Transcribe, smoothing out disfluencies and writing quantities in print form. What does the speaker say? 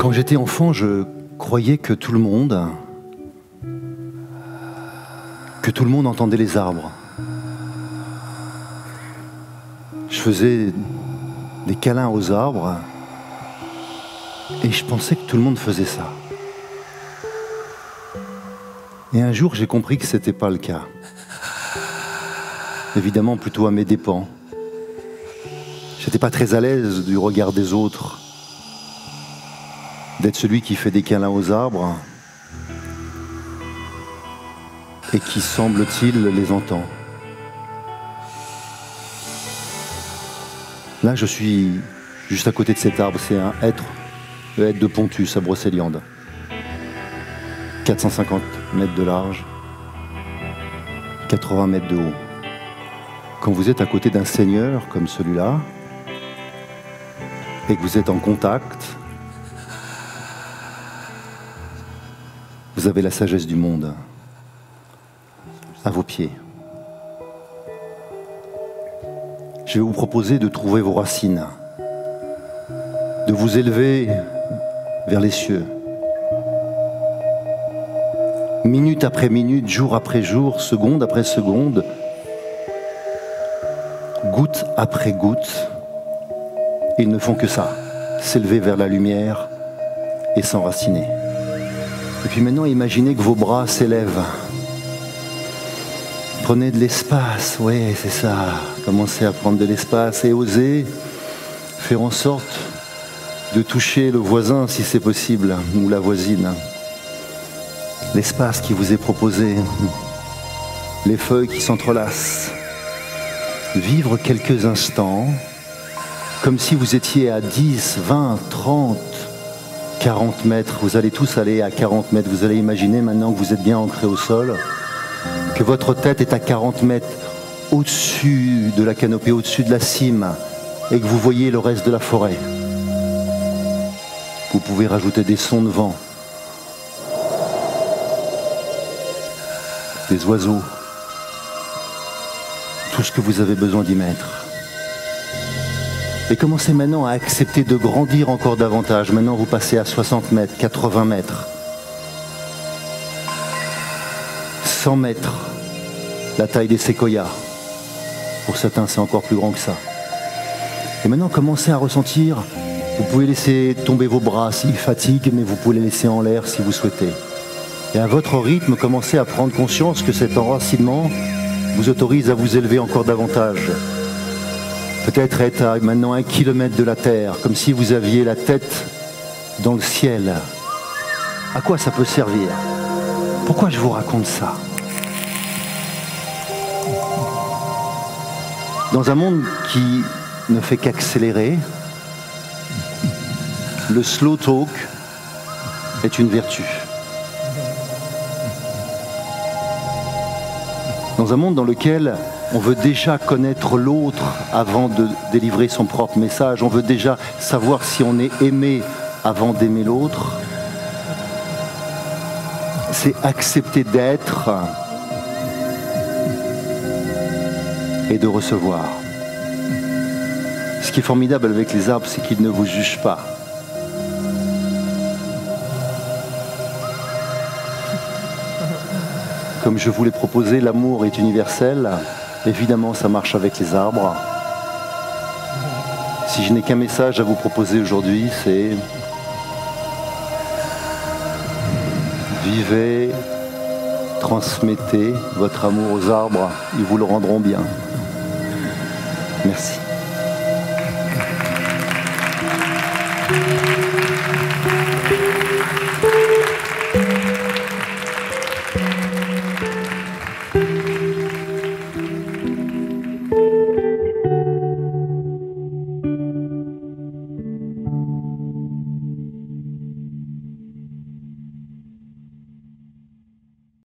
Quand j'étais enfant, je croyais que tout le monde entendait les arbres. Je faisais des câlins aux arbres et je pensais que tout le monde faisait ça. Et un jour, j'ai compris que c'était pas le cas. Évidemment, plutôt à mes dépens. J'étais pas très à l'aise du regard des autres, d'être celui qui fait des câlins aux arbres et qui, semble-t-il, les entend. Là, je suis juste à côté de cet arbre, c'est un hêtre, le hêtre de Pontus à Brocéliande. 450 mètres de large, 80 mètres de haut. Quand vous êtes à côté d'un seigneur comme celui-là, et que vous êtes en contact, vous avez la sagesse du monde à vos pieds. Je vais vous proposer de trouver vos racines, de vous élever vers les cieux. Minute après minute, jour après jour, seconde après seconde, goutte après goutte, ils ne font que ça, s'élever vers la lumière et s'enraciner. Et puis maintenant, imaginez que vos bras s'élèvent. Prenez de l'espace, oui, c'est ça. Commencez à prendre de l'espace et osez faire en sorte de toucher le voisin si c'est possible, ou la voisine. L'espace qui vous est proposé, les feuilles qui s'entrelacent. Vivre quelques instants comme si vous étiez à 10, 20, 30, 40 mètres. Vous allez tous aller à 40 mètres. Vous allez imaginer maintenant que vous êtes bien ancré au sol, que votre tête est à 40 mètres au-dessus de la canopée, au-dessus de la cime, et que vous voyez le reste de la forêt. Vous pouvez rajouter des sons de vent, des oiseaux, tout ce que vous avez besoin d'y mettre. Et commencez maintenant à accepter de grandir encore davantage. Maintenant, vous passez à 60 mètres, 80 mètres, 100 mètres, la taille des séquoias. Pour certains, c'est encore plus grand que ça. Et maintenant, commencez à ressentir. Vous pouvez laisser tomber vos bras s'ils fatiguent, mais vous pouvez les laisser en l'air si vous souhaitez. Et à votre rythme, commencez à prendre conscience que cet enracinement vous autorise à vous élever encore davantage. Peut-être être à maintenant 1 kilomètre de la terre, comme si vous aviez la tête dans le ciel. À quoi ça peut servir? Pourquoi je vous raconte ça? Dans un monde qui ne fait qu'accélérer, le slow talk est une vertu. Dans un monde dans lequel on veut déjà connaître l'autre avant de délivrer son propre message, on veut déjà savoir si on est aimé avant d'aimer l'autre, c'est accepter d'être et de recevoir. Ce qui est formidable avec les arbres, c'est qu'ils ne vous jugent pas. Comme je vous l'ai proposé, l'amour est universel. Évidemment, ça marche avec les arbres. Si je n'ai qu'un message à vous proposer aujourd'hui, c'est vivez, transmettez votre amour aux arbres, ils vous le rendront bien. Merci.